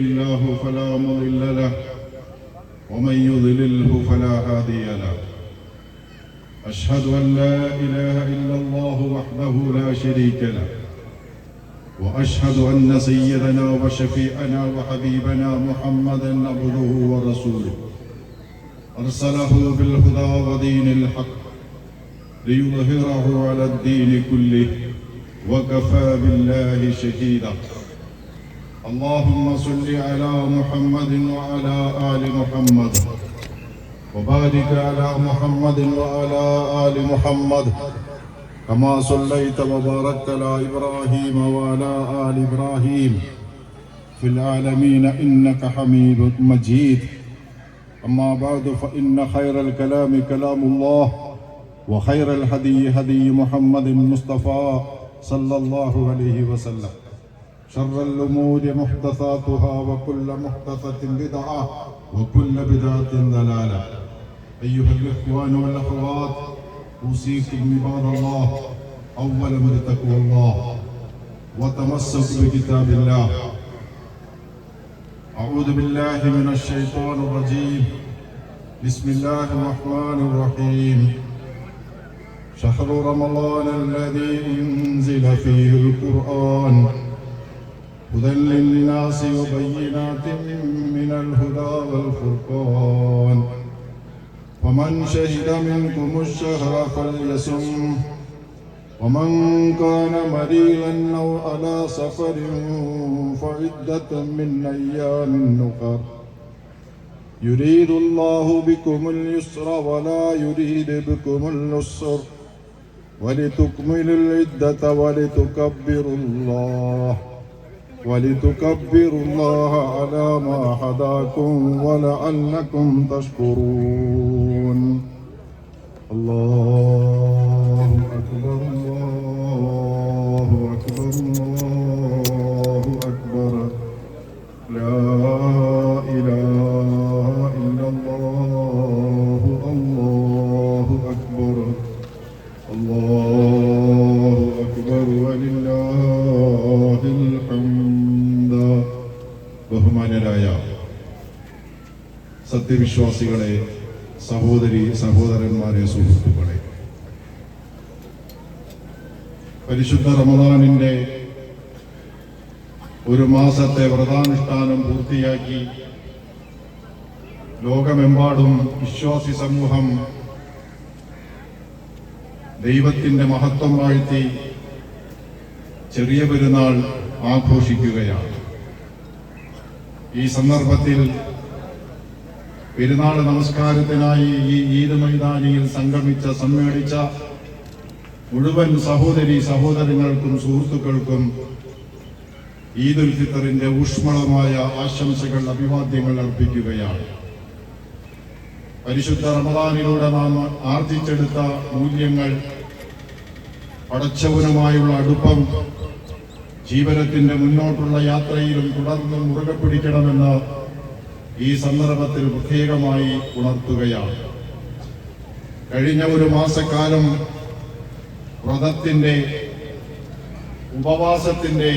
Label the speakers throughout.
Speaker 1: الله فلا مضل له ومن يضلله فلا هادي له. أشهد أن لا إله إلا الله وحده لا شريك له، وأشهد أن سيدنا وشفيعنا وحبيبنا محمدا عبده ورسوله أرسله بالهدى ودين الحق ليظهره على الدين كله وكفى بالله شهيدا. اللهم صل على محمد وعلى آل محمد وبارك على محمد وعلى آل محمد كما صليت وباركت على إبراهيم وعلى آل إبراهيم في العالمين إنك حميد مجيد. أما بعد فإن خير الكلام كلام الله وخير الهدي هدي محمد المصطفى صلى الله عليه وسلم. شر الأمور محدثاتها وكل محدثة بدعة وكل بدعة ضلالة. أيها الإخوان والأخوات، أوصيكم عباد الله أولا بتقوى الله وتمسكوا بكتاب الله. أعوذ بالله من الشيطان الرجيم. بسم الله الرحمن الرحيم. شهر رمضان الذي أنزل فيه القرآن هدى للناس وبينات من الهدى والفرقان، فمن شهد منكم الشهر فليصم، ومن كان مريضا أو على سفر فعدة من أيام أخر. يريد الله بكم اليسر ولا يريد بكم العسر ولتكملوا العدة ولتكبروا الله على ما هداكم ولعلكم تشكرون. الله أكبر الله أكبر الله أكبر. لا إله إلا الله. الله أكبر الله أكبر ولله الحمد. ബഹുമാന്യരായ സത്യവിശ്വാസികളെ, സഹോദരി സഹോദരന്മാരെ, സുഹൃത്തുക്കളെ, പരിശുദ്ധ റമദാനിന്റെ ഒരു മാസത്തെ വ്രതാനുഷ്ഠാനം പൂർത്തിയാക്കി ലോകമെമ്പാടും വിശ്വാസി സമൂഹം ദൈവത്തിന്റെ മഹത്വം വാഴ്ത്തി ചെറിയ പെരുന്നാൾ ആഘോഷിക്കുകയാണ്. ഈ സന്ദർഭത്തിൽ പെരുന്നാൾ നമസ്കാരത്തിനായി ഈ ഈദ് മൈതാനിയിൽ സമ്മേളിച്ച മുഴുവൻ സഹോദരി സഹോദരങ്ങൾക്കും സുഹൃത്തുക്കൾക്കും ഈദുൽ ഫിത്തറിന്റെ ഊഷ്മളമായ ആശംസകൾ, അഭിവാദ്യങ്ങൾ അർപ്പിക്കുകയാണ്. പരിശുദ്ധ റമദാനിലൂടെ നാം ആർജിച്ചെടുത്ത മൂല്യങ്ങൾ, പടച്ചവനുമായുള്ള അടുപ്പം ജീവിതത്തിന്റെ മുന്നോട്ടുള്ള യാത്രയിലും തുടർന്ന് മുറുകെ പിടിക്കണമെന്ന് ഈ സന്ദർഭത്തിൽ പ്രത്യേകമായി ഉണർത്തുകയാണ്. കഴിഞ്ഞ ഒരു മാസക്കാലം വ്രതത്തിന്റെ, ഉപവാസത്തിന്റെ,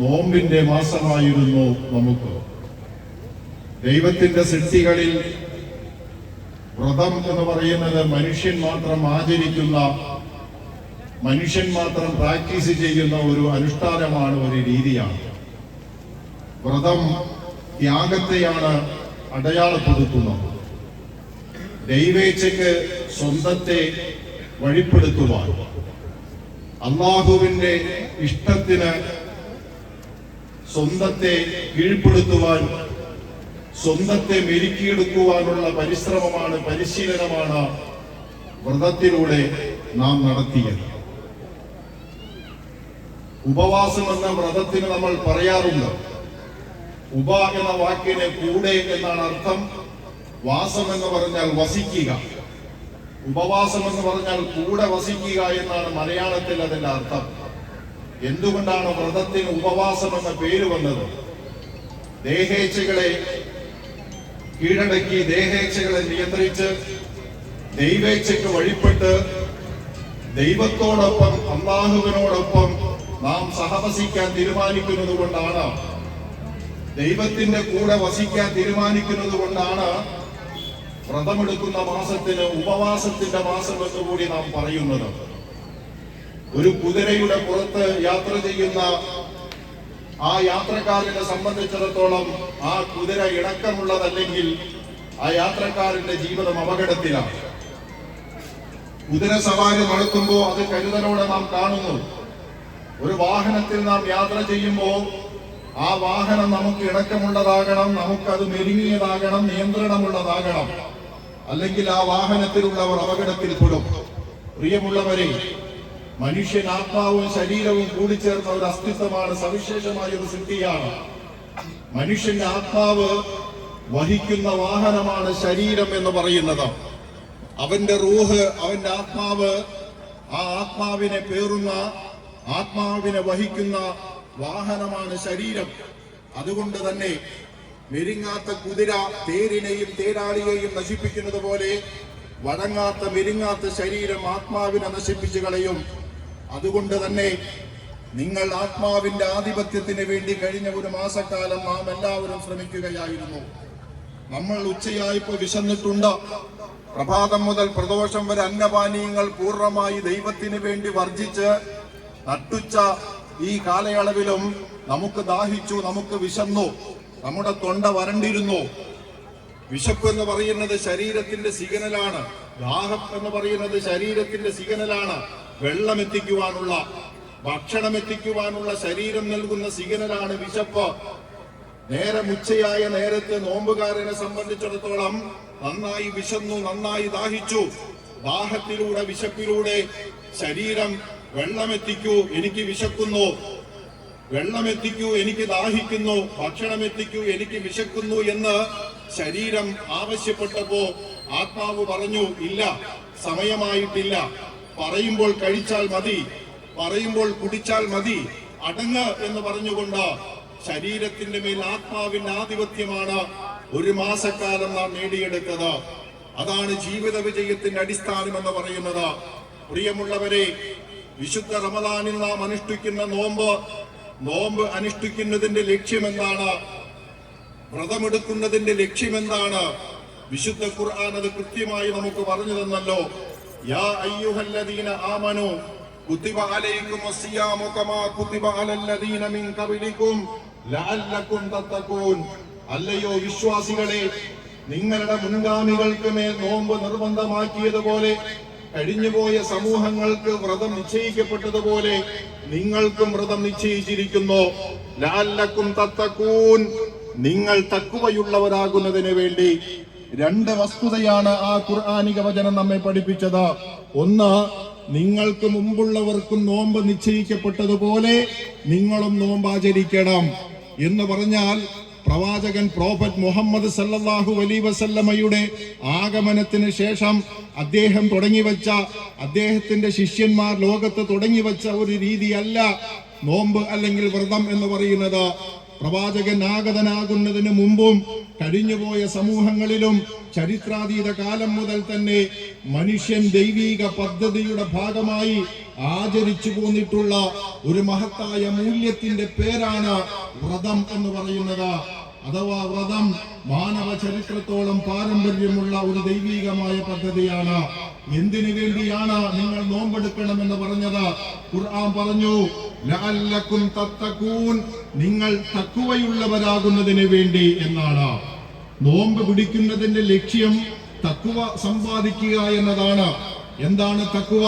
Speaker 1: നോമ്പിന്റെ മാസമായിരുന്നു നമുക്ക്. ദൈവത്തിന്റെ സൃഷ്ടികളിൽ വ്രതം എന്ന് പറയുന്നത് മനുഷ്യൻ മാത്രം ആചരിക്കുന്ന, മനുഷ്യൻ മാത്രം പ്രാക്ടീസ് ചെയ്യുന്ന ഒരു അനുഷ്ഠാനമാണ്, ഒരു രീതിയാണ്. വ്രതം ത്യാഗത്തെയാണ് അടയാളപ്പെടുത്തുന്നത്. ദൈവേച്ഛയ്ക്ക് സ്വന്തത്തെ വഴിപ്പെടുത്തുവാൻ, അല്ലാഹുവിന്റെ ഇഷ്ടത്തിന് സ്വന്തത്തെ കീഴ്പ്പെടുത്തുവാൻ, സ്വന്തത്തെ മെരുക്കിയെടുക്കുവാനുള്ള പരിശ്രമമാണ്, പരിശീലനമാണ് വ്രതത്തിലൂടെ നാം നടത്തിയത്. ഉപവാസം എന്ന വ്രതത്തിന് നമ്മൾ പറയാറുണ്ട്. ഉപ എന്ന വാക്കിന് കൂടെ എന്നാണ് അർത്ഥം. വാസം എന്ന് പറഞ്ഞാൽ വസിക്കുക. ഉപവാസം എന്ന് പറഞ്ഞാൽ കൂടെ വസിക്കുക എന്നാണ് മലയാളത്തിൽ അതിന്റെ അർത്ഥം. എന്തുകൊണ്ടാണ് വ്രതത്തിന് ഉപവാസം എന്ന പേര് വന്നത്? ദേഹേച്ഛകളെ കീഴടക്കി, ദേഹേച്ഛകളെ നിയന്ത്രിച്ച് ദൈവേച്ഛയ്ക്ക് വഴിപ്പെട്ട് ദൈവത്തോടൊപ്പം, അല്ലാഹുവിനോടൊപ്പം നാം സഹവസിക്കാൻ തീരുമാനിക്കുന്നത് കൊണ്ടാണ് ദൈവത്തിന്റെ കൂടെ വസിക്കാൻ തീരുമാനിക്കുന്നത് കൊണ്ടാണ് വ്രതമെടുക്കുന്ന മാസത്തിന് ഉപവാസത്തിന്റെ മാസം എന്നുകൂടി നാം പറയുന്നത്. ഒരു കുതിരയുടെ പുറത്ത് യാത്ര ചെയ്യുന്ന ആ യാത്രക്കാരനെ സംബന്ധിച്ചിടത്തോളം ആ കുതിര ഇണക്കമുള്ളതല്ലെങ്കിൽ ആ യാത്രക്കാരന്റെ ജീവിതം അപകടത്തിലാണ്. കുതിര സവാരി നടത്തുമ്പോൾ അത് കരുതലോടെ നാം കാണുന്നു. ഒരു വാഹനത്തിൽ നാം യാത്ര ചെയ്യുമ്പോൾ ആ വാഹനം നമുക്ക് ഇണക്കമുള്ളതാകണം, നമുക്കത് മെരുങ്ങിയതാകണം, നിയന്ത്രണമുള്ളതാകണം. അല്ലെങ്കിൽ ആ വാഹനത്തിലുള്ളവർ അപകടത്തിൽപ്പെടും. പ്രിയമുള്ളവരെ, മനുഷ്യൻ ആത്മാവും ശരീരവും കൂടിച്ചേർന്ന ഒരു അസ്തിത്വമാണ്, സവിശേഷമായ ഒരു സിദ്ധിയാണ്. മനുഷ്യന്റെ ആത്മാവ് വഹിക്കുന്ന വാഹനമാണ് ശരീരം എന്ന് പറയുന്നത്. അവന്റെ റൂഹ്, അവന്റെ ആത്മാവ്, ആ ആത്മാവിനെ പേറുന്ന, ആത്മാവിനെ വഹിക്കുന്ന വാഹനമാണ് ശരീരം. അതുകൊണ്ട് തന്നെ മെരുങ്ങാത്ത കുതിര തേരിനെയും തേരാളിയെയും നശിപ്പിക്കുന്നത് പോലെ വഴങ്ങാത്ത മെരുങ്ങാത്ത ശരീരം ആത്മാവിനെ നശിപ്പിച്ചു കളയും. അതുകൊണ്ട് തന്നെ നിങ്ങൾ ആത്മാവിന്റെ ആധിപത്യത്തിന് വേണ്ടി കഴിഞ്ഞ ഒരു മാസക്കാലം നാം എല്ലാവരും ശ്രമിക്കുകയായിരുന്നു. നമ്മൾ ഉച്ചയായിപ്പോ വിശന്നിട്ടുണ്ട്. പ്രഭാതം മുതൽ പ്രദോഷം വരെ അന്നപാനീയങ്ങൾ പൂർണ്ണമായി ദൈവത്തിന് വേണ്ടി വർജിച്ച് നട്ടുച്ച ഈ കാലയളവിലും നമുക്ക് ദാഹിച്ചു, നമുക്ക് വിശന്നു, നമ്മുടെ തൊണ്ട വരണ്ടിരുന്നു. വിശപ്പ് എന്ന് പറയുന്നത് ശരീരത്തിന്റെ സിഗ്നലാണ്. ദാഹം എന്ന് പറയുന്നത് ശരീരത്തിന്റെ സിഗ്നലാണ്. വെള്ളം എത്തിക്കുവാനുള്ള, ഭക്ഷണം എത്തിക്കുവാനുള്ള ശരീരം നൽകുന്ന സിഗ്നലാണ് വിശപ്പ്. നേരെ ഉച്ചയായ നേരത്തെ നോമ്പുകാരനെ സംബന്ധിച്ചിടത്തോളം നന്നായി വിശന്നു, നന്നായി ദാഹിച്ചു. ദാഹത്തിലൂടെ, വിശപ്പിലൂടെ ശരീരം വെള്ളമെത്തിക്കൂ, എനിക്ക് വിശക്കുന്നു, വെള്ളമെത്തിക്കൂ, എനിക്ക് ദാഹിക്കുന്നു, ഭക്ഷണം എത്തിക്കൂ, എനിക്ക് വിശക്കുന്നു എന്ന് ശരീരം ആവശ്യപ്പെട്ടപ്പോ ആത്മാവ് പറഞ്ഞു, ഇല്ല, സമയമായിട്ടില്ല, പറയുമ്പോൾ കഴിച്ചാൽ മതി, പറയുമ്പോൾ കുടിച്ചാൽ മതി, അടങ്ങ് എന്ന് പറഞ്ഞുകൊണ്ട് ശരീരത്തിന്റെ മേൽ ആത്മാവിന്റെ ആധിപത്യമാണ് ഒരു മാസക്കാലം നാം നേടിയെടുത്തത്. അതാണ് ജീവിത വിജയത്തിന്റെ അടിസ്ഥാനം എന്ന് പറയുന്നത്. പ്രിയമുള്ളവരെ, വിശുദ്ധ റമദാനിൽ നാം അനുഷ്ഠിക്കുന്ന നോമ്പ് അനുഷ്ഠിക്കുന്നതിന്റെ ലക്ഷ്യമെന്താണ്? വ്രതമെടുക്കുന്നതിന്റെ ലക്ഷ്യമെന്താണ്? വിശുദ്ധ ഖുർആൻ അത് കൃത്യമായി നമുക്ക് പറഞ്ഞു തന്നല്ലോ. യാ അയ്യുഹല്ലദീന ആമനൂ കുതിബ അലൈക്കുമുസ് സിയാമു കമാ കുതിബ അലല്ലദീന മിൻ ഖബലികും ലഅല്ലകും തത്തഖൂൻ. അല്ലയോ വിശ്വാസികളെ, നിങ്ങളുടെ മുൻഗാമികൾക്ക് മേൽ നോമ്പ് നിർബന്ധമാക്കിയതുപോലെ, കഴിഞ്ഞുപോയ സമൂഹങ്ങൾക്ക് വ്രതം നിശ്ചയിക്കപ്പെട്ടതുപോലെ നിങ്ങൾക്കും വ്രതം നിശ്ചയിച്ചിരിക്കുന്നു. ലഅല്ലകും തത്തഖൂൻ, നിങ്ങൾ തഖ്വയുള്ളവരാകുന്നതിന് വേണ്ടി. രണ്ട് വസ്തുതയാണ് ആ ഖുർആനിക വചനം നമ്മെ പഠിപ്പിച്ചത്. ഒന്ന്, നിങ്ങൾക്ക് മുമ്പുള്ളവർക്കും നോമ്പ് നിശ്ചയിക്കപ്പെട്ടതുപോലെ നിങ്ങളും നോമ്പ് ആചരിക്കണം എന്ന് പറഞ്ഞാൽ, പ്രവാചകൻ പ്രോഫറ്റ് മുഹമ്മദ് സല്ലല്ലാഹു അലൈഹി വസല്ലമയുടെ ആഗമനത്തിന് ശേഷം അദ്ദേഹം തുടങ്ങിവെച്ച, അദ്ദേഹത്തിന്റെ ശിഷ്യന്മാർ ലോകത്ത് തുടങ്ങിവെച്ച ഒരു രീതിയല്ല നോമ്പ് അല്ലെങ്കിൽ വ്രതം എന്ന് പറയുന്നത്. പ്രവാചകൻ ആഗതനാകുന്നതിന് മുമ്പും കഴിഞ്ഞുപോയ സമൂഹങ്ങളിലും ചരിത്രാതീത കാലം മുതൽ തന്നെ മനുഷ്യൻ ദൈവിക പദ്ധതിയുടെ ഭാഗമായി ആചരിച്ചു പോന്നിട്ടുള്ള ഒരു മഹത്തായ മൂല്യത്തിന്റെ പേരാണ് വ്രതം എന്ന് പറയുന്നത്. അഥവാ വ്രതം മാനവ ചരിത്രത്തോളം പാരമ്പര്യമുള്ള ഒരു ദൈവികമായ പദ്ധതിയാണ്. എന്തിനു വേണ്ടിയാണ് നിങ്ങൾ നോമ്പെടുക്കണമെന്ന് പറഞ്ഞത്? ഖുർആൻ പറഞ്ഞു, ലഅല്ലകും തത്തഖൂൻ, നിങ്ങൾ തഖ്വയുള്ളവരാകുന്നതിന് വേണ്ടി എന്നാണ്. നോമ്പ് പിടിക്കുന്നതിന്റെ ലക്ഷ്യം തഖ്വ സമ്പാദിക്കുക എന്നതാണ്. എന്താണ് തഖ്വ?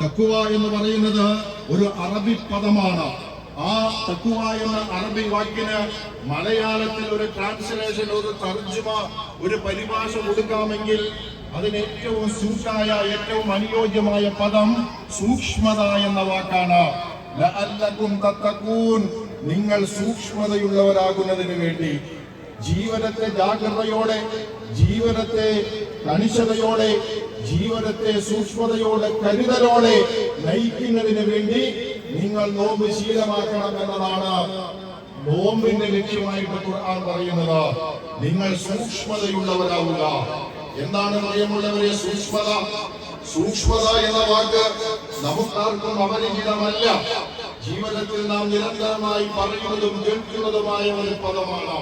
Speaker 1: തഖ്വ എന്ന് പറയുന്നത് ഒരു അറബി പദമാണ്. ആ തഖ്വ എന്ന അറബി വാക്കിന് മലയാളത്തിൽ ഒരു ട്രാൻസ്ലേഷൻ, ഒരു തർജ്ജമ, ഒരു പരിഭാഷ കൊടുക്കാമെങ്കിൽ അതിന് ഏറ്റവും സൂക്ഷ്മമായ, ഏറ്റവും അനുയോജ്യമായ പദം സൂക്ഷ്മത എന്ന വാക്കാണ്. ലഅല്ലകും തത്തഖൂൻ, നിങ്ങൾ സൂക്ഷ്മതയുള്ളവരാകുന്നതിന് വേണ്ടി. ജീവനത്തെ ജാഗ്രതയോടെ, ജീവനത്തെ കണിശതയോടെ, ജീവനത്തെ സൂക്ഷ്മതയോടെ, കരുതലോടെ നയിക്കുന്നതിന് വേണ്ടി നിങ്ങൾ നോമ്പ് ശീലമാക്കണം എന്നതാണ് നോമ്പിന്റെ ലക്ഷ്യമായിട്ട് ഖുർആൻ പറയുന്നത്. നിങ്ങൾ സൂക്ഷ്മതയുള്ളവരാവുക. എന്താണ് പ്രിയമുള്ളവരെ സൂക്ഷ്മത? സൂക്ഷ്മത എന്ന വാക്ക് നമുക്കാർക്കും അപരിചിതമല്ല. ജീവിതത്തിൽ നാം നിരന്തരമായി പറയുന്നതും കേൾക്കുന്നതുമായ ഒരു പദമാണ്.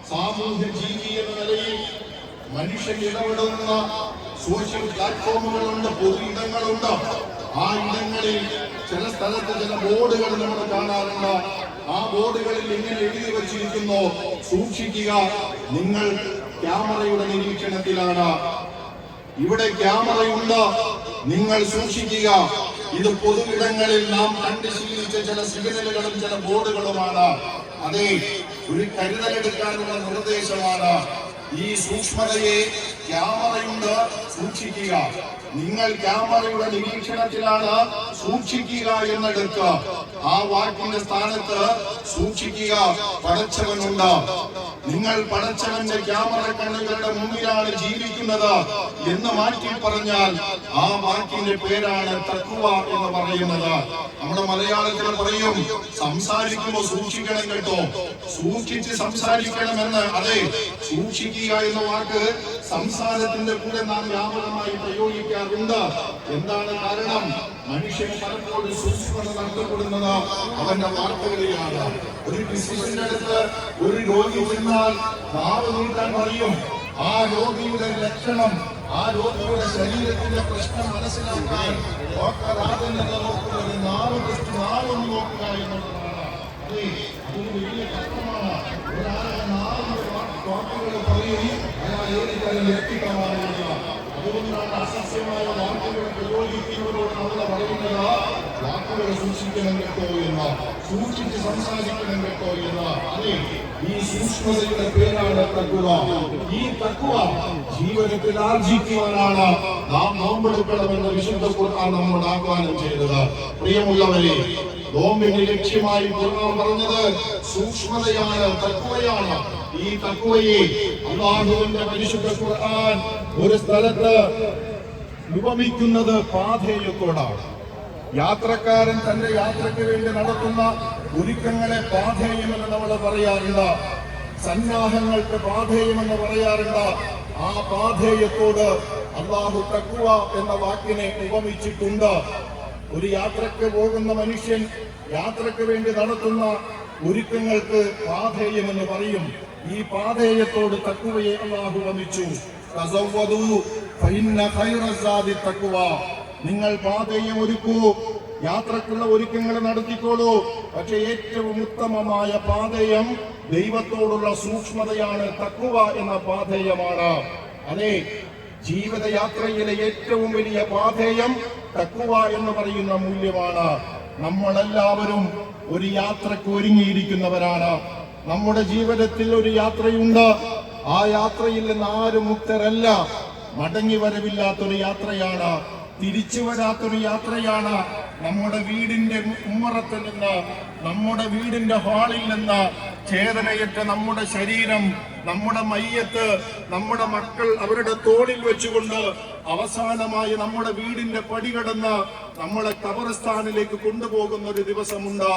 Speaker 1: സാമൂഹ്യ ജീവി എന്ന നിലയിൽ മനുഷ്യൻ ഇടപെടുന്ന സോഷ്യൽ പ്ലാറ്റ്ഫോമുകളുണ്ട്, പൊതു ഇടങ്ങളുണ്ട്. ആ ഇടങ്ങളിൽ ചില സ്ഥലത്ത് ചില ബോർഡുകൾ നമ്മൾ കാണാറുണ്ട്. ആ ബോർഡുകളിൽ ഇങ്ങനെ എഴുതി വച്ചിരിക്കുന്നു, സൂക്ഷിക്കുക, നിങ്ങൾ ക്യാമറയുടെ നിരീക്ഷണത്തിലാണ്, ഇവിടെ ക്യാമറയുണ്ട്, നിങ്ങൾ സൂക്ഷിക്കുക. ഇത് പൊതുവിടങ്ങളിൽ നാം കണ്ടു ശീലിച്ച ചില സിഗ്നലുകളും ചില ബോർഡുകളുമാണ്. അതെ, ഒരു കരുതലെടുക്കാനുള്ള നിർദ്ദേശമാണ്. ഈ സൂക്ഷ്മതയെ ക്യാമറയുണ്ട്, സൂക്ഷിക്കുക, നിങ്ങൾ ക്യാമറയുടെ നിരീക്ഷണത്തിലാണ്, സൂക്ഷിക്കുക എന്നെടുക്കുക. ആ വാക്കിന്റെ സ്ഥാനത്ത് സൂക്ഷിക്കുക, പടച്ചവനുണ്ട്, നിങ്ങൾ പടച്ചവന്റെ ക്യാമറ കണ്ണുകളുടെ മുന്നിലാണ് ജീവിക്കുന്നത് എന്ന് മാറ്റി പറഞ്ഞാൽ ആ വാക്കിന്റെ പേരാണ് തഖ്വ എന്ന് പറയുന്നത്. നമ്മുടെ മലയാളത്തിൽ പറയും, സംസാരിക്കുമ്പോൾ സൂക്ഷിക്കണം കേട്ടോ, സൂക്ഷിച്ച് സംസാരിക്കണമെന്ന്. അതെ, സൂക്ഷിക്കുക എന്ന വാക്ക് സംസാരത്തിന്റെ കൂടെ നാം വ്യാപകമായി പ്രയോഗിക്കാറുണ്ട്. എന്താണ് കാരണം? മനുഷ്യന് പലപ്പോഴും സൂക്ഷ്മത നഷ്ടപ്പെടുന്നത് അവന്റെ വാർത്തകളിലാണ്. ഒരു ഫിസിഷ്യന്റെ അടുത്ത് ഒരു രോഗി ചെന്നാൽ നാവ് നീട്ടാൻ പറയും. ആ രോഗിയുടെ ലക്ഷണം, ആ രോഗിയുടെ ശരീരത്തിന്റെ പ്രശ്നം മനസ്സിലാക്കാൻ ഡോക്ടർ ആദ്യം തന്നെ നോക്കുന്നത് നാവ് ടെസ്റ്റ്, നാവൊന്ന് നോക്കുക എന്നുള്ളതാണ്. അതെ, അതൊരു വലിയ കഷ്ടമാണ്. ഒരാളെ നാവിന്റെ വാക്കുകൾ പറയും, അയാൾ ഏതൊരു എത്തിക്കാമാറില്ല. അതുകൊണ്ടാണ് അസസ്യമായ വാക്കുകൾ പ്രയോഗിക്കുന്നവരോട് നമ്മൾ പറയുന്നത്, വാക്കുകൾ സൂക്ഷിക്കണം കേട്ടോ എന്ന്, സൂക്ഷിച്ച് സംസാരിക്കണം കേട്ടോ എന്ന്. അതെ, ഈ സൂക്ഷ്മതയുടെ പേരാണ് തഖ്വ. ഈ തഖ്വ ജീവിതത്തിൽ ആർജിക്കുവാനാണ് നാം നോമ്പെടുക്കണമെന്ന് വിശുദ്ധ ഖുർആൻ നമ്മോട് ആഹ്വാനം ചെയ്തത്. പ്രിയമുള്ളവരെ, നോമ്പിന്റെ ലക്ഷ്യമായി ഖുർആൻ പറഞ്ഞത് സൂക്ഷ്മതയാണ്, തഖ്വയാണ്. ഈ തഖ്വയെ അല്ലാഹുവിന്റെ പരിശുദ്ധ ഖുർആൻ ഒരു സ്ഥലത്ത് ഉപമിക്കുന്നത് പാഥേയത്തോടാണ്. യാത്രക്കാരൻ തന്റെ യാത്രയ്ക്ക് വേണ്ടി നടത്തുന്ന ഒരുക്കങ്ങളെ പാഥേയമെന്ന് നമ്മൾ പറയാറുണ്ട്. സന്നാഹങ്ങൾക്ക് പാഥേയമെന്ന് പറയാറുണ്ട്. ആ പാഥേയത്തോട് അല്ലാഹു തഖ്വ എന്ന വാക്കിനെ ഉപമിച്ചിട്ടുണ്ട്. ഒരു യാത്രക്ക് പോകുന്ന മനുഷ്യൻ യാത്രക്ക് വേണ്ടി നടത്തുന്ന ഒരുക്കങ്ങൾക്ക് പാഥേയമെന്ന് പറയും. ഈ പാഥേയത്തോട് തഖ്വയെ അല്ലാഹു ഉപമിച്ചു. തസവ്വദൂ ഫഇന്ന ഖൈറസ്സാദി തഖ്വ. നിങ്ങൾ പാഥേയം ഒരുക്കൂ, യാത്രക്കുള്ള ഒരുക്കങ്ങൾ നടത്തിക്കോളൂ. പക്ഷെ ഏറ്റവും ഉത്തമമായ പാഥേയം ദൈവത്തോടുള്ള സൂക്ഷ്മതയാണ്, തഖ്വ എന്ന പാഥേയമാണ്. അതെ, ജീവിതയാത്രയിലെ ഏറ്റവും വലിയ പാഥേയം തഖ്വ എന്ന് പറയുന്ന മൂല്യമാണ്. നമ്മളെല്ലാവരും ഒരു യാത്രക്ക് ഒരുങ്ങിയിരിക്കുന്നവരാണ്. നമ്മുടെ ജീവിതത്തിൽ ഒരു യാത്രയുണ്ട്. ആ യാത്രയിൽ നിന്ന് ആരും മുക്തരല്ല. മടങ്ങി വരവില്ലാത്തൊരു യാത്രയാണ്, തിരിച്ചു വരാത്തൊരു യാത്രയാണ്. നമ്മുടെ വീടിന്റെ ഉമ്മറത്ത് നിന്ന്, നമ്മുടെ വീടിന്റെ ഹാളിൽ നിന്ന് ചേതനയറ്റ നമ്മുടെ ശരീരം, നമ്മുടെ മയ്യത്ത്, നമ്മുടെ മക്കൾ അവരുടെ തോളിൽ വെച്ചുകൊണ്ട് അവസാനമായി നമ്മുടെ വീടിന്റെ പടി കടന്ന് നമ്മളെ ഖബർസ്ഥാനിലേക്ക് കൊണ്ടുപോകുന്ന ഒരു ദിവസമുണ്ട്.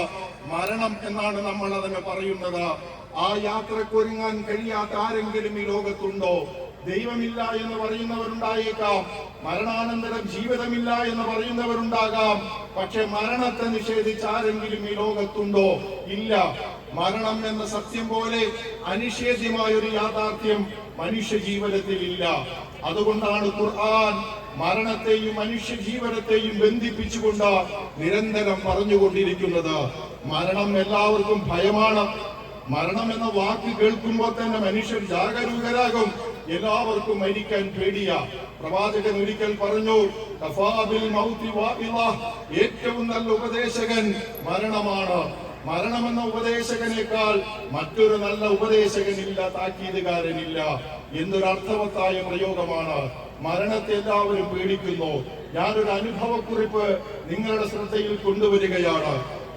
Speaker 1: മരണം എന്നാണ് നമ്മൾ അതിനെ പറയുന്നത്. ആ യാത്രക്കൊരുങ്ങാൻ കഴിയാത്ത ആരെങ്കിലും ഈ ലോകത്തുണ്ടോ? ദൈവമില്ല എന്ന് പറയുന്നവരുണ്ടായേക്കാം, മരണാനന്തരം ജീവിതമില്ല എന്ന് പറയുന്നവരുണ്ടാകാം. പക്ഷെ മരണത്തെ നിഷേധിച്ച് ആരെങ്കിലും ഈ ലോകത്തുണ്ടോ? ഇല്ല. മരണം എന്ന സത്യം പോലെ അനിഷേധ്യമായ ഒരു യാഥാർത്ഥ്യം മനുഷ്യ ജീവിതത്തിൽ ഇല്ല. അതുകൊണ്ടാണ് ഖുർആൻ മരണത്തെയും മനുഷ്യ ജീവിതത്തെയും ബന്ധിപ്പിച്ചുകൊണ്ട് നിരന്തരം പറഞ്ഞുകൊണ്ടിരിക്കുന്നത്. മരണം എല്ലാവർക്കും ഭയമാണ്. മരണം എന്ന വാക്ക് കേൾക്കുമ്പോൾ തന്നെ മനുഷ്യർ ജാഗരൂകരാകും. എല്ലാവർക്കും മരിക്കാൻ പേടിയാ. പ്രവാചകൻ ഒരിക്കൽ പറഞ്ഞു, ഏറ്റവും നല്ല ഉപദേശകൻ മരണമാണ്. മരണമെന്ന ഉപദേശകനേക്കാൾ മറ്റൊരു നല്ല ഉപദേശകനില്ല, താക്കീതുകാരനില്ല എന്നൊരർത്ഥവത്തായ പ്രയോഗമാണ്. മരണത്തെ എല്ലാവരും പേടിക്കുന്നു. ഞാനൊരു അനുഭവക്കുറിപ്പ് നിങ്ങളുടെ ശ്രദ്ധയിൽ കൊണ്ടുവരികയാണ്.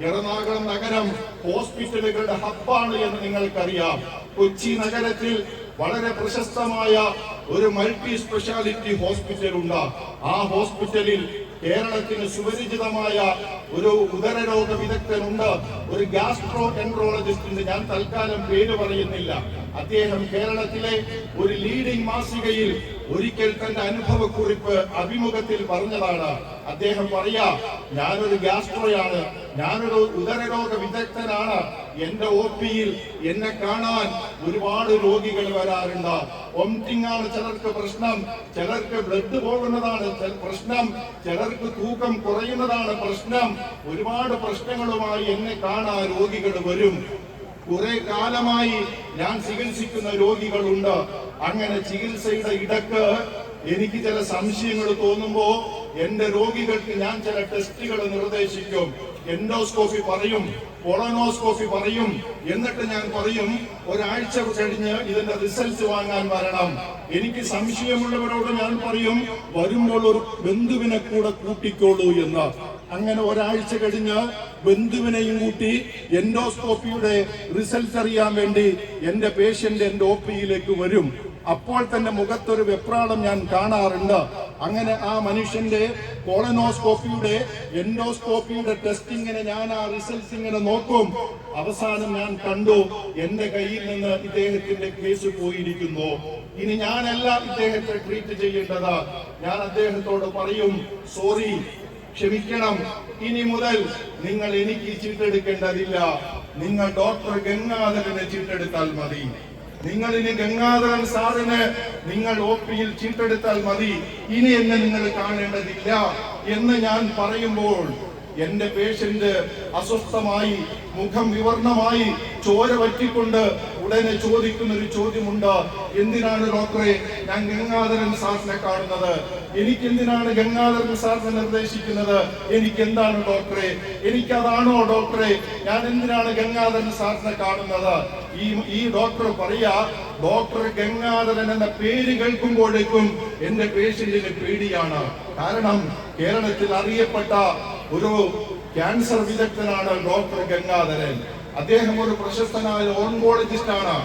Speaker 1: എറണാകുളം നഗരം ഹോസ്പിറ്റലുകളുടെ ഹബ്ബാണ് എന്ന് നിങ്ങൾക്കറിയാം. കൊച്ചി നഗരത്തിൽ വളരെ പ്രശസ്തമായ ഒരു മൾട്ടി സ്പെഷ്യാലിറ്റി ഹോസ്പിറ്റൽ ഉണ്ട്. ആ ഹോസ്പിറ്റലിൽ കേരളത്തിന് സുപരിചിതമായ ഒരു ഉദരരോഗ വിദഗ്ധനുണ്ട്, ഒരു ഗ്യാസ്ട്രോ എൻട്രോളജിസ്റ്റ്. ഞാൻ തൽക്കാലം പേര് പറയുന്നില്ല. അദ്ദേഹം കേരളത്തിലെ ഒരു ലീഡിംഗ് മാസികയിൽ ഒരിക്കൽ തന്റെ അനുഭവക്കുറിപ്പ് അഭിമുഖത്തിൽ പറഞ്ഞതാണ്. അദ്ദേഹം പറയാ, ഞാനൊരു ഗ്യാസ്ട്രോയാണ്, ഞാനൊരു ഉദരരോഗ വിദഗ്ധനാണ്. എന്റെ OP-യിൽ എന്നെ കാണാൻ ഒരുപാട് രോഗികൾ വരാറുണ്ട്. വോമിറ്റിംഗ് ആണ് ചിലർക്ക് പ്രശ്നം, ചിലർക്ക് ബ്ലഡ് പോകുന്നതാണ് പ്രശ്നം, ചിലർക്ക് തൂക്കം കുറയുന്നതാണ് പ്രശ്നം. ഒരുപാട് പ്രശ്നങ്ങളുമായി എന്നെ കാണാൻ രോഗികൾ വരും. കുറെ കാലമായി ഞാൻ ചികിത്സിക്കുന്ന രോഗികളുണ്ട്. അങ്ങനെ ചികിത്സയുടെ ഇടക്ക് എനിക്ക് ചില സംശയങ്ങൾ തോന്നുമ്പോ എന്റെ രോഗികൾക്ക് ഞാൻ ചില ടെസ്റ്റുകൾ നിർദ്ദേശിക്കും. എൻഡോസ്കോപ്പി പറയും, കൊളോനോസ്കോപ്പി പറയും. എന്നിട്ട് ഞാൻ പറയും, ഒരാഴ്ച കഴിഞ്ഞ് ഇതിന്റെ റിസൾട്ട് വാങ്ങാൻ വരണം. എനിക്ക് സംശയമുള്ളവരോട് ഞാൻ പറയും, വരുമ്പോൾ ഒരു ബന്ധുവിനെ കൂടെ കൂട്ടിക്കോളൂ എന്ന്. അങ്ങനെ ഒരാഴ്ച കഴിഞ്ഞ് ബന്ധുവിനെയും കൂട്ടി എൻഡോസ്കോപ്പിയുടെ റിസൾട്ട് അറിയാൻ വേണ്ടി എന്റെ പേഷ്യന്റ് എന്റെ OP-യിലേക്ക് വരും. അപ്പോൾ തന്നെ മുഖത്തൊരു വെപ്രാളം ഞാൻ കാണാറുണ്ട്. അങ്ങനെ ആ മനുഷ്യന്റെ കോളനോസ്കോപ്പിയുടെ എൻഡോസ്കോപ്പിയുടെ ടെസ്റ്റിങ്ങിനെ ഞാൻ ആ റിസൾട്ട് ഇങ്ങനെ നോക്കും. അവസാനം ഞാൻ കണ്ടു, എന്റെ കയ്യിൽ നിന്ന് ഇദ്ദേഹത്തിന്റെ കേസ് പോയിരിക്കുന്നു. ഇനി ഞാനല്ല ഇദ്ദേഹത്തെ ട്രീറ്റ് ചെയ്യേണ്ടത്. ഞാൻ അദ്ദേഹത്തോട് പറയും, സോറി, ക്ഷമിക്കണം, ഇനി മുതൽ നിങ്ങൾ എനിക്ക് ചീട്ടെടുക്കേണ്ടതില്ല. നിങ്ങൾ ഡോക്ടർ ഗംഗാധരനെ ചീട്ടെടുത്താൽ മതി. നിങ്ങൾ ഇനി ഗംഗാധരൻ സാറിന് നിങ്ങൾ OP-യിൽ ചീട്ടെടുത്താൽ മതി. ഇനി എന്നെ നിങ്ങൾ കാണേണ്ടതില്ല എന്ന് ഞാൻ പറയുമ്പോൾ എന്റെ പേഷ്യന്റ് അസ്വസ്ഥമായി, മുഖം വിവർണമായി, ചോര വറ്റിക്കൊണ്ട് ഉടനെ ചോദിക്കുന്ന ഒരു ചോദ്യമുണ്ട്, എന്തിനാണ് ഡോക്ടറെ ഞാൻ ഗംഗാധരൻ സാറിനെ കാണുന്നത്? എനിക്കെന്തിനാണ് ഗംഗാധരൻ സാറിനെ നിർദ്ദേശിക്കുന്നത്? എനിക്ക് എന്താണ് ഡോക്ടറെ? എനിക്കതാണോ ഡോക്ടറെ? ഞാൻ എന്തിനാണ് ഗംഗാധരൻ സാറിനെ കാണുന്നത്? ഈ ഡോക്ടർ പറയാ, ഡോക്ടർ ഗംഗാധരൻ എന്ന പേര് കേൾക്കുമ്പോഴേക്കും എന്റെ പേഷ്യന്റിന് പേടിയാണ്. കാരണം കേരളത്തിൽ അറിയപ്പെട്ട ഒരു ക്യാൻസർ വിദഗ്ധനാണ് ഡോക്ടർ ഗംഗാധരൻ. അദ്ദേഹം ഒരു പ്രശസ്തനായ ഓൺകോളജിസ്റ്റ് ആണ്.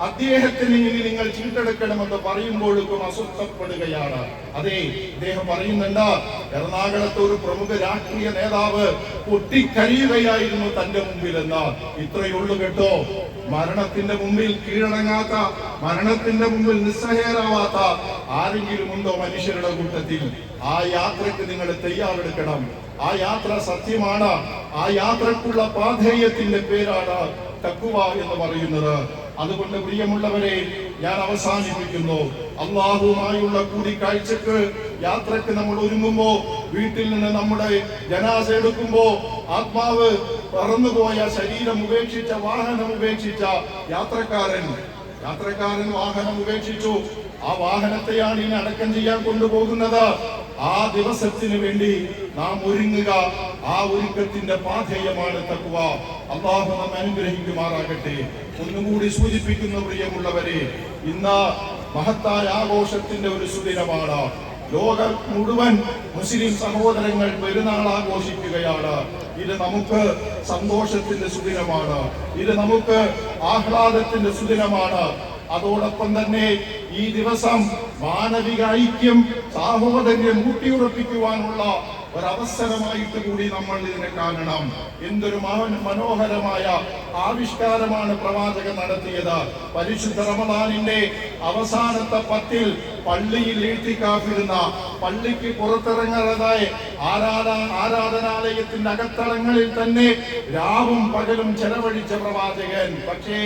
Speaker 1: അദ്ദേഹത്തിന് ഇനി നിങ്ങൾ ചീട്ടെടുക്കണമെന്ന് പറയുമ്പോഴേക്കും അസ്വസ്ഥപ്പെടുകയാണ്. അതെ, ഇദ്ദേഹം പറയുന്നുണ്ട്, എറണാകുളത്ത് ഒരു പ്രമുഖ രാഷ്ട്രീയ നേതാവ് പൊട്ടിക്കരയുകയായിരുന്നു തന്റെ മുമ്പിലെന്ന്. ഇത്രയുള്ളു കേട്ടോ. മരണത്തിന്റെ മുമ്പിൽ കീഴടങ്ങാത്ത, മരണത്തിന്റെ മുമ്പിൽ നിസ്സഹായരാവാത്ത ആരെങ്കിലും ഉണ്ടോ മനുഷ്യരുടെ കൂട്ടത്തിൽ? ആ യാത്രക്ക് നിങ്ങൾ തയ്യാറെടുക്കണം. ആ യാത്ര സത്യമാണ്. ആ യാത്രക്കുള്ള പാഥേയത്തിന്റെ പേരാണ് തഖ്വ എന്ന് പറയുന്നത്. അതുകൊണ്ട് പ്രിയമുള്ളവരെ, ഞാൻ അവസാനിപ്പിക്കുന്നു. അല്ലാഹുവുമായുള്ള കൂടിക്കാഴ്ചക്ക്, യാത്രക്ക് നമ്മൾ ഒരുങ്ങുമ്പോ, വീട്ടിൽ നിന്ന് നമ്മുടെ ജനാസ എടുക്കുമ്പോ, ആത്മാവ് പറന്നുപോയ ശരീരം ഉപേക്ഷിച്ച, വാഹനം ഉപേക്ഷിച്ച യാത്രക്കാരൻ വാഹനം ഉപേക്ഷിച്ചു. ആ വാഹനത്തെയാണ് ഇനി അടക്കം ചെയ്യാൻ കൊണ്ടുപോകുന്നത്. ആ ദിവസത്തിന് വേണ്ടി നാം ഒരുങ്ങുക. ആ ഒരുക്കത്തിന്റെ പാഥേയമാണ് തഖ്വ. അല്ലാഹു നമ്മെ അനുഗ്രഹിക്കുമാറാകട്ടെ. ഒന്നുകൂടി സൂചിപ്പിക്കുന്നു പ്രിയമുള്ളവരെ, ഇന്ന് മഹത്തായ ആഘോഷത്തിന്റെ ഒരു സുദിനമാണ്. ലോകം മുഴുവൻ മുസ്ലിം സഹോദരങ്ങൾ പെരുന്നാൾ ആഘോഷിക്കുകയാണ്. ഇത് നമുക്ക് സന്തോഷത്തിന്റെ സുദിനമാണ്. ഇത് നമുക്ക് ആഹ്ലാദത്തിന്റെ സുദിനമാണ്. അതോടൊപ്പം തന്നെ ഈ ദിവസം മാനവിക ഐക്യം, സാഹോദര്യം ഊട്ടിയുറപ്പിക്കുവാനുള്ള ഒരവസരമായിട്ട് കൂടി നമ്മൾ ഇതിനെ കാണണം. എന്തൊരു മനോഹരമായ ആവിഷ്കാരമാണ് പ്രവാചകൻ നടത്തിയത്. പരിശുദ്ധ റമദാനിന്റെ അവസാനത്തെ 10-ൽ പള്ളിയിൽ ഇഴ്തികാഫിരുന്ന, പള്ളിക്ക് പുറത്തിറങ്ങാതെ ആരാധനാലയത്തിന്റെ അകത്തളങ്ങളിൽ തന്നെ രാവും പകലും ചെലവഴിച്ച പ്രവാചകൻ. പക്ഷേ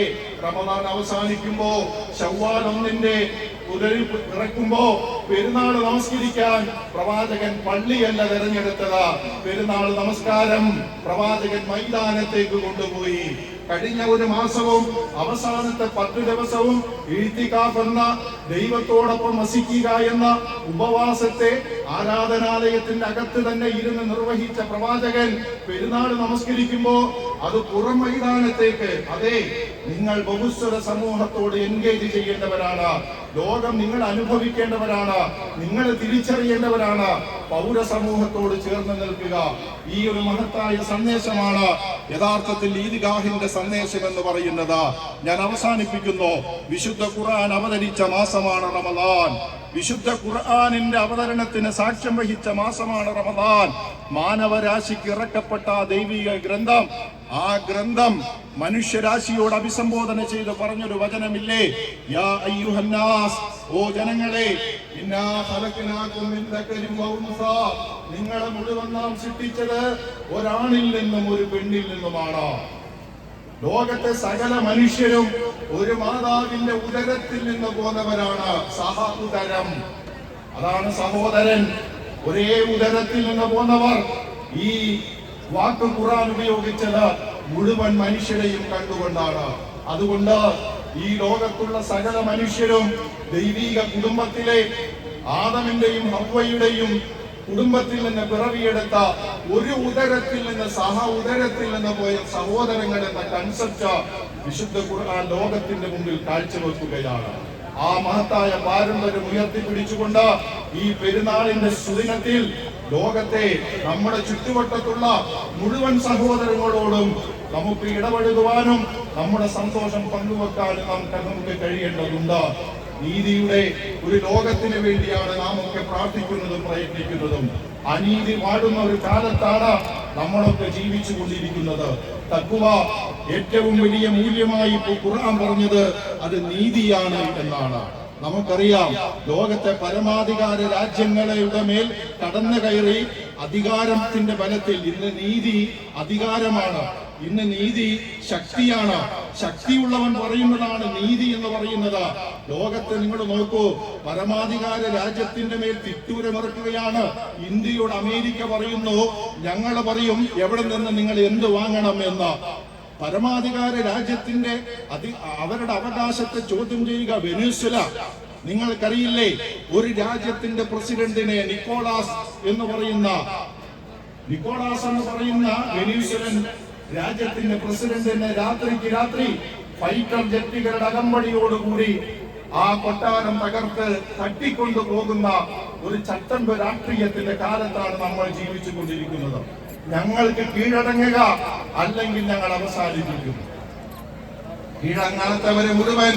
Speaker 1: റമദാൻ അവസാനിക്കുമ്പോ, ശവ്വാൽ 1-ന്റെ ഇറക്കുമ്പോ പെരുന്നാൾ നമസ്കരിക്കാൻ പ്രവാചകൻ പള്ളിയല്ല തെരഞ്ഞെടുത്തത്. പെരുന്നാൾ നമസ്കാരം പ്രവാചകൻ മൈതാനത്തേക്ക് കൊണ്ടുപോയി. കഴിഞ്ഞ ഒരു മാസവും അവസാനത്തെ 10 ദിവസവും ഇഴ്തികാഫ് എന്ന ദൈവത്തോടൊപ്പം വസിക്കുക എന്ന ഉപവാസത്തെ ആരാധനാലയത്തിന്റെ അകത്ത് തന്നെ ഇരുന്ന് നിർവഹിച്ച പ്രവാചകൻ പെരുന്നാൾ നമസ്കരിക്കുമ്പോ അത് പുറം മൈതാനത്തേക്ക്, അതെ, നിങ്ങൾ ബഹുസ്വര സമൂഹത്തോട് എൻഗേജ് ചെയ്യേണ്ടവരാണ്. ലോകം നിങ്ങൾ അനുഭവിക്കേണ്ടവരാണ്. നിങ്ങൾ തിരിച്ചറിയേണ്ടവരാണ്. പൗര സമൂഹത്തോട് ചേർന്ന് നിൽക്കുക. ഈ ഒരു മഹത്തായ സന്ദേശമാണ് യഥാർത്ഥത്തിൽ ഈദ്ഗാഹിന്റെ സന്ദേശം എന്ന് പറയുന്നത്. ഞാൻ അവസാനിപ്പിക്കുന്നു. വിശുദ്ധ ഖുർആൻ അവതരിച്ച മാസമാണ് റമദാൻ.
Speaker 2: വിശുദ്ധ ഖുർആനിന്റെ അവതരണത്തിന് സാക്ഷ്യം വഹിച്ച മാസമാണ് റമദാൻ. മാനവരാശിക്ക് ഇറക്കപ്പെട്ട ആ ദൈവിക ഗ്രന്ഥം, ആ ഗ്രന്ഥം മനുഷ്യരാശിയോട് അഭിസംബോധന ചെയ്ത് പറഞ്ഞൊരു വചനമില്ലേ, യാ അയ്യുഹന്നാസ്, ഓ ജനങ്ങളെ, ഇന്നാ ഖലഖനാകും മിൻ ദക്കരിൻ വ ഉൻസാ, നിങ്ങളെ മുഴുവൻ നാം സൃഷ്ടിച്ചത് ഒരാണിൽ നിന്നും ഒരു പെണ്ണിൽ നിന്നുമാണ്. ലോകത്തെ സകല മനുഷ്യരും ഒരു മാതാവിന്റെ ഉദരത്തിൽ നിന്ന് പോന്നവരാണ്. സഹോദരം, അതാണ് സഹോദരൻ. ഒരേ ഉദരത്തിൽ നിന്ന് പോന്നവർ. ഈ വാക്ക് ഖുർആൻ ഉപയോഗിച്ചത് മുഴുവൻ മനുഷ്യരെയും കണ്ടുകൊണ്ടാണ്. അതുകൊണ്ട് ഈ ലോകത്തുള്ള സകല മനുഷ്യരും ദൈവിക കുടുംബത്തിലെ ആദമിന്റെയും ഹവ്വയുടെയും കുടുംബത്തിൽ നിന്ന് പിറവിയെടുത്ത ഒരു ഉദരത്തിൽ നിന്ന് ഉദരത്തിൽ നിന്ന് പോയ സഹോദരങ്ങൾ എന്ന കൺസെപ്റ്റ് വിശുദ്ധ ഖുർആൻ ലോകത്തിന്റെ മുമ്പിൽ കാഴ്ചവെക്കുകയാണ്. ആ മഹത്തായ പാരമ്പര്യം ഉയർത്തിപ്പിടിച്ചുകൊണ്ട് ഈ പെരുന്നാളിന്റെ സുദിനത്തിൽ ലോകത്തെ നമ്മുടെ ചുറ്റുവട്ടത്തുള്ള മുഴുവൻ സഹോദരങ്ങളോടും നമുക്ക് ഇടപെടുവാനും നമ്മുടെ സന്തോഷം പങ്കുവെക്കാനും നമുക്ക് കഴിയേണ്ടതുണ്ട്. നീതിയുടെ ഒരു ലോകത്തിന് വേണ്ടിയാണ് നാം ഒക്കെ പ്രാർത്ഥിക്കുന്നതും പ്രയത്നിക്കുന്നതും. അനീതി വാടുന്ന ഒരു കാലത്താണ് നമ്മളൊക്കെ ജീവിച്ചു കൊണ്ടിരിക്കുന്നത്. തഖ്വ ഏറ്റവും വലിയ മൂല്യമായി ഖുർആൻ പറഞ്ഞത് അത് നീതിയാണ് എന്നാണ്. നമുക്കറിയാം, ലോകത്തെ പരമാധികാര രാജ്യങ്ങളുടെ മേൽ കടന്നു കയറി അധികാരത്തിന്റെ ബലത്തിൽ ഇന്ന് നീതി അധികാരമാണ്, ഇന്ന് നീതി ശക്തിയാണ്. ശക്തിയുള്ളവൻ പറയുന്നതാണ് നീതി എന്ന് പറയുന്നത്. ലോകത്തെ നിങ്ങൾ നോക്കൂ, പരമാധികാര രാജ്യത്തിന്റെ മേൽ തിട്ടൂരമിറക്കുകയാണ്. ഇന്ത്യയോട് അമേരിക്ക പറയുന്നു, ഞങ്ങൾ പറയും എവിടെ നിന്ന് നിങ്ങൾ എന്ത് വാങ്ങണം എന്ന്. പരമാധികാര രാജ്യത്തിന്റെ അവരുടെ അവകാശത്തെ ചോദ്യം ചെയ്യുക വെനസ്വേല. നിങ്ങൾക്കറിയില്ലേ, ഒരു രാജ്യത്തിന്റെ പ്രസിഡന്റിനെ നിക്കോളാസ് എന്ന് പറയുന്ന വെനസ്വേലൻ രാജ്യത്തിന്റെ പ്രസിഡന്റിനെ രാത്രിക്ക് രാത്രി ഫൈറ്റർ ജെറ്റുകളുടെ അകമ്പടിയോടുകൂടി ആ കൊട്ടാരം തകർത്ത് തട്ടിക്കൊണ്ടു പോകുന്ന ഒരു ചട്ടമ്പ് രാഷ്ട്രീയത്തിന്റെ കാലത്താണ് നമ്മൾ ജീവിച്ചു കൊണ്ടിരിക്കുന്നത്. ഞങ്ങൾക്ക് കീഴടങ്ങുക, അല്ലെങ്കിൽ ഞങ്ങൾ അവസാനിപ്പിക്കും. കീഴടങ്ങാത്തവരെ മുഴുവൻ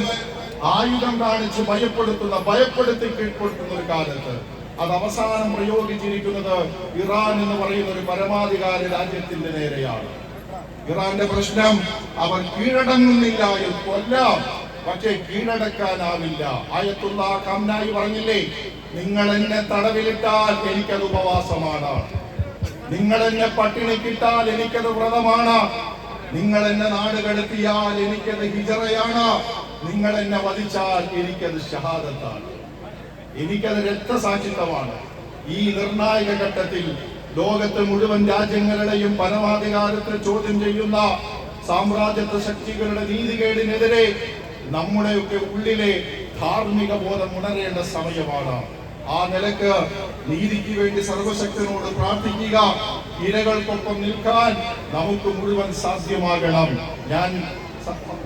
Speaker 2: ആയുധം കാണിച്ച് ഭയപ്പെടുത്തി കീഴ്പ്പെടുത്തുന്ന ഒരു കാലത്ത് അത് അവസാനം പ്രയോഗിച്ചിരിക്കുന്നത് ഇറാൻ എന്ന് പറയുന്ന ഒരു പരമാധികാര രാജ്യത്തിന്റെ നേരെയാണ്. ഇറാന്റെ പ്രശ്നം, അവർ കീഴടങ്ങുന്നില്ല എന്ന് കൊല്ലാം, പക്ഷേ കീഴടക്കാനാവില്ല. ആയത്തുള്ള ഖംനായി പറഞ്ഞില്ലേ, നിങ്ങൾ എന്നെ തടവിലിട്ടാൽ എനിക്കത് ഉപവാസമാണ്, നിങ്ങൾ എന്നെ പട്ടിണിക്കിട്ടാൽ എനിക്കത് വ്രതമാണ്, നിങ്ങൾ എന്നെ നാട് കടത്തിയാൽ എനിക്കത് ഹിജറയാണ്, നിങ്ങൾ എന്നെ വധിച്ചാൽ എനിക്കത് ഷഹാദത്താണ്, എനിക്കത് രക്തസാക്ഷിത്വമാണ്. ഈ നിർണായക ഘട്ടത്തിൽ ലോകത്തെ മുഴുവൻ രാജ്യങ്ങളുടെയും പരമാധികാരത്തെ ചോദ്യം ചെയ്യുന്ന സാമ്രാജ്യത്വ ശക്തികളുടെ നീതികേടിനെതിരെ നമ്മുടെയൊക്കെ ഉള്ളിലെ ധാർമ്മിക ബോധം ഉണരേണ്ട സമയമാണ്. ആ നിലക്ക് നീതിക്ക് വേണ്ടി സർവശക്തനോട് പ്രാർത്ഥിക്കുക, ഇരകൾക്കൊപ്പം നിൽക്കാൻ നമുക്ക് മുഴുവൻ സാധ്യമാകണം. ഞാൻ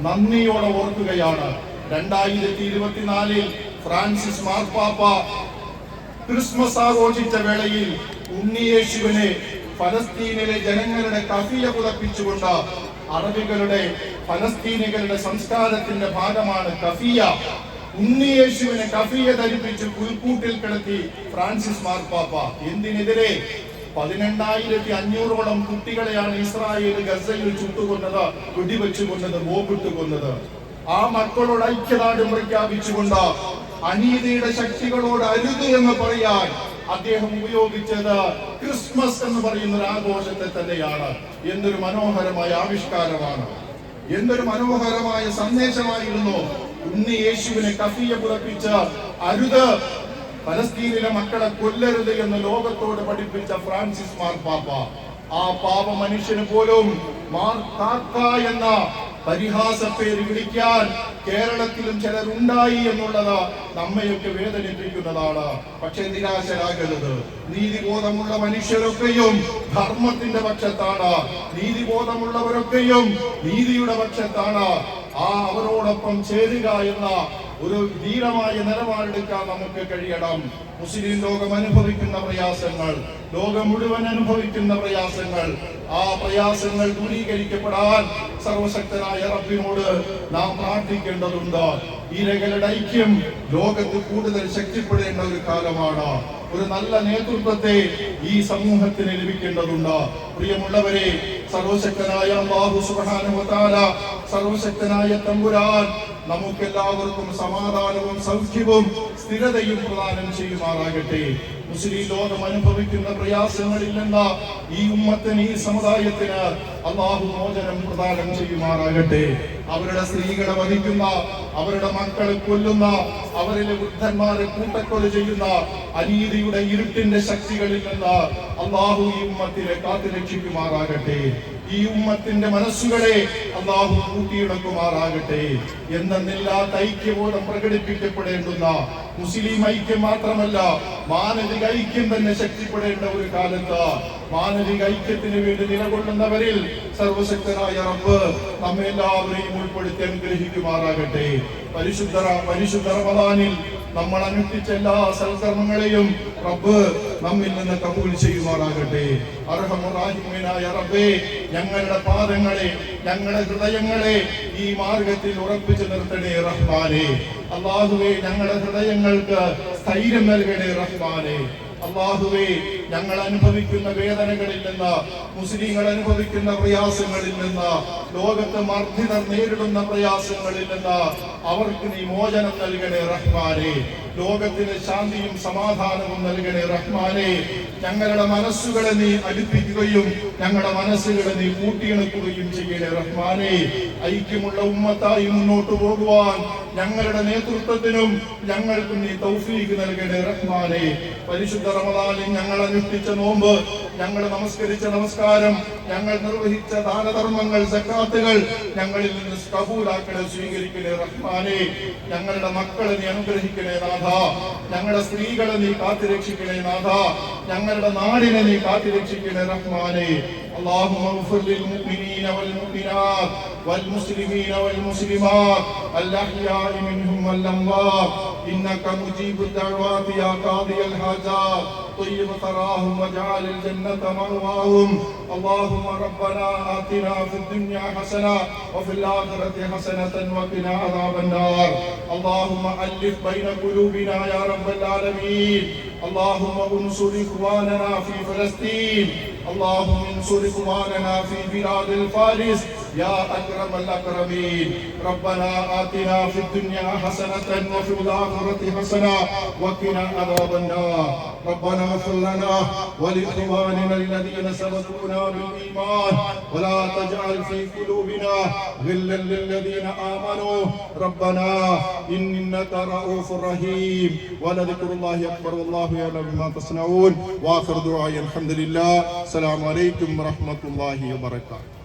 Speaker 2: നന്ദിയോടെ ഓർക്കുകയാണ്, 2024 ഫ്രാൻസിസ് മാർപ്പാപ്പ ക്രിസ്മസ് ആഘോഷിച്ച വേളയിൽ ഉണ്ണിയേശുവിനെ ഫലസ്തീനിലെ ജനങ്ങളുടെ കഫിയ പുതപ്പിച്ചുകൊണ്ട്, അറബികളുടെ ഫലസ്തീനികളുടെ സംസ്കാരത്തിന്റെ ഭാഗമാണ് കഫിയ, ഉണ്ണിയേശുവിനെ കഫിയ ധരിപ്പിച്ച് പുൽക്കൂട്ടിൽ കിടത്തി ഫ്രാൻസിസ് മാർപ്പാപ്പ. എന്തിനെതിരെ? 18,500ഓളം കുട്ടികളെയാണ് ഇസ്രായേൽ ഗസയിൽ ചുട്ടുകൊന്നത്, വെടിവെച്ചുകൊണ്ടത്, ബോംബിട്ട് കൊന്നത്. ആ മക്കളോട് ഐക്യദാർഢ്യം പ്രഖ്യാപിച്ചുകൊണ്ട് അനീതിയുടെ ശക്തികളോട് അരുത് എന്ന് പറയാൻ അദ്ദേഹം ഉപയോഗിച്ചത് ക്രിസ്മസ് എന്ന് പറയുന്ന ഒരു ആഘോഷത്തെ തന്നെയാണ്. എന്തൊരു മനോഹരമായ ആവിഷ്കാരമാണ്, എന്തൊരു മനോഹരമായ സന്ദേശമായിരുന്നു. ഉണ്ണി യേശുവിനെ കഫിയ പുറപ്പിച്ച് അരുത്, ഫലസ്തീനിലെ മക്കളെ കൊല്ലരുത് എന്ന് ലോകത്തോട് പഠിപ്പിച്ച ഫ്രാൻസിസ് മാർപ്പാപ്പ, ആ പാപ മനുഷ്യന് പോലും മാർപ്പാപ്പ എന്ന പരിഹാസ പേര് വിളിക്കാൻ കേരളത്തിലും ചിലരുണ്ടായി എന്നുള്ളത് നമ്മയൊക്കെ വേദനിപ്പിക്കുന്നതാണ്. പക്ഷെ നിരാശരാകരുത്. നീതിബോധമുള്ള മനുഷ്യരൊക്കെയും ധർമ്മത്തിന്റെ പക്ഷത്താണ്, നീതിബോധമുള്ളവരൊക്കെയും നീതിയുടെ പക്ഷത്താണ്. അവരോടൊപ്പം ചേരുക എന്ന ഒരു ധീരമായ നിലപാടെടുക്കാൻ നമുക്ക് കഴിയണം. മുസ്ലിം ലോകം അനുഭവിക്കുന്ന പ്രയാസങ്ങൾ, ലോകം മുഴുവൻ അനുഭവിക്കുന്ന പ്രയാസങ്ങൾ, ആ പ്രയാസങ്ങൾ ദൂരീകരിക്കപ്പെടാൻ സർവശക്തനായ റബ്ബിനോട് നാം പ്രാർത്ഥിക്കേണ്ടതുണ്ട്. ഇരകളുടെ ഐക്യം ലോകത്ത് കൂടുതൽ ശക്തിപ്പെടേണ്ട ഒരു കാലമാണ്. ഒരു നല്ല നേതൃത്വത്തെ ഈ സമൂഹത്തിന് ലഭിക്കേണ്ടതുണ്ട്. പ്രിയമുള്ളവരെ, സർവശക്തനായ അല്ലാഹു സുബ്ഹാനഹു വ തആല, സർവശക്തനായ തമ്പുരാൻ നമുക്കെല്ലാവർക്കും സമാധാനവും സൗഖ്യവും സ്ഥിരതയും പ്രദാനം ചെയ്യുമാറാകട്ടെ. മുസ്ലിം ലോകം അനുഭവിക്കുന്ന പ്രയാസങ്ങളിൽ നിന്ന് ഈ ഉമ്മത്തിന്, ഈ സമുദായത്തിന് അല്ലാഹു മോചനം പ്രദാനം ചെയ്യുമാറാകട്ടെ. അവരുടെ സ്ത്രീകളെ വധിക്കുന്ന, അവരുടെ മക്കളെ കൊല്ലുന്ന, അവരിലെ വൃദ്ധന്മാരെ കൂട്ടക്കൊല ചെയ്യുന്ന അനീതിയുടെ ഇരുട്ടിന്റെ ശക്തികളിൽ നിന്ന് അല്ലാഹു ഈ ഉമ്മത്തിനെ കാത്തുരക്ഷിക്കുമാറാകട്ടെ. ഈ ഉമ്മത്തിന്റെ മനസ്സുകളെ അല്ലാഹു കൂട്ടിയിണക്കുമാറാകട്ടെ. എന്നെന്നില്ലാത്ത ഐക്യബോധം പ്രകടിപ്പിക്കപ്പെടേണ്ടുന്ന മുസ്ലിം ഐക്യം മാത്രമല്ല, മാനവിക ഐക്യം തന്നെ ശക്തിപ്പെടേണ്ട ഒരു കാലത്ത് മാനവിക ഐക്യത്തിന് വേണ്ടി നിലകൊള്ളുന്നവരിൽ സർവശക്തനായ റബ്ബ് നമ്മെല്ലാവരെയും ഉൾപ്പെടുത്തി അനുഗ്രഹിക്കുമാറാകട്ടെ. പരിശുദ്ധ റമദാനിൽ നമ്മൾ അനുഷ്ഠിച്ച എല്ലാ സൽക്കർമ്മങ്ങളെയും റബ്ബ് നമ്മിൽ നിന്ന് കബൂൽ ചെയ്യുമാറാകട്ടെ. അർഹമുറാഹിമീനായ റബ്ബേ, ഞങ്ങളുടെ പാദങ്ങളെ, ഞങ്ങളുടെ ഹൃദയങ്ങളെ ഈ മാർഗത്തിൽ ഉറപ്പിച്ചു നിർത്തണേ റഹ്മാനെ. അല്ലാഹുവേ, ഞങ്ങളുടെ ഹൃദയങ്ങൾക്ക് സ്ഥൈര്യം നൽകണേ റഹ്മാനെ. അല്ലാഹുവേ, ഞങ്ങൾ അനുഭവിക്കുന്ന വേദനകളിൽ നിന്ന്, മുസ്ലിങ്ങൾ അനുഭവിക്കുന്ന പ്രയാസങ്ങളിൽ നിന്ന്, ലോകത്ത് മർദ്ദിതർ നേരിടുന്ന പ്രയാസങ്ങളിൽ നിന്ന് അവർക്ക് നീ മോചനം നൽകണേ റഹ്മാനെ. ലോകത്തിന് ശാന്തിയും സമാധാനവും നൽകണേ റഹ്മാനെ. ഞങ്ങളുടെ മനസ്സുകളെ നീ അടുപ്പിക്കുകയും ഞങ്ങളുടെ മനസ്സുകളെ നീ കൂട്ടിയിണക്കുകയും ചെയ്യണേ റഹ്മാനെ. ഐക്യമുള്ള ഉമ്മത്തായി മുന്നോട്ട് പോകുവാൻ ഞങ്ങളുടെ നേതൃത്വത്തിനും ഞങ്ങൾക്കും നീ തൗഫീഖ് നൽകണേ റഹ്മാനെ. പരിശുദ്ധ റമദാനിൽ ഞങ്ങൾ അനുഷ്ഠിച്ച നോമ്പ്, ഞങ്ങൾ നമസ്കരിച്ച നമസ്കാരം, ഞങ്ങൾ നിർവഹിച്ച ദാനധർമ്മങ്ങൾ, സക്കാത്തുകൾ ഞങ്ങളിൽ നിന്ന് കബൂലാക്കണേ, സ്വീകരിക്കണേ റഹ്മാനെ. ഞങ്ങളുടെ മക്കളെ നീ അനുഗ്രഹിക്കണേ നാഥ. ഞങ്ങളുടെ സ്ത്രീകളെ നീ കാത്തുരക്ഷിക്കണേ നാഥ. ഞങ്ങളുടെ നാടിനെ നീ കാത്തുരക്ഷിക്കണേ റഹ്മാനെ. اللهم اغفر للمؤمنين والمؤمنات والمسلمين والمسلمات الأحياء منهم والأموات إنك مجيب الدعوات يا قاضي الحاجات طيب ثراهم واجعل الجنة مأواهم. اللهم ربنا آتنا في الدنيا حسنة وفي الآخرة حسنة وقنا عذاب النار. اللهم ألف بين قلوبنا يا رب العالمين. اللهم انصر إخواننا في فلسطين. اللهم انصر إخواننا في بلاد الفارس يا أكرم الأكرمين. ربنا آتنا في الدنيا حسنة وفي الآخرة حسنة وقنا عذاب النار. ربنا اغفر لنا ولإخواننا الذين سبقونا بالإيمان ولا تجعل في قلوبنا غلا للذين آمنوا ربنا إنك رؤوف رحيم. ولذكر الله أكبر والله يعلم ما تصنعون. وآخر دعائي الحمد لله. السلام عليكم ورحمة الله وبركاته.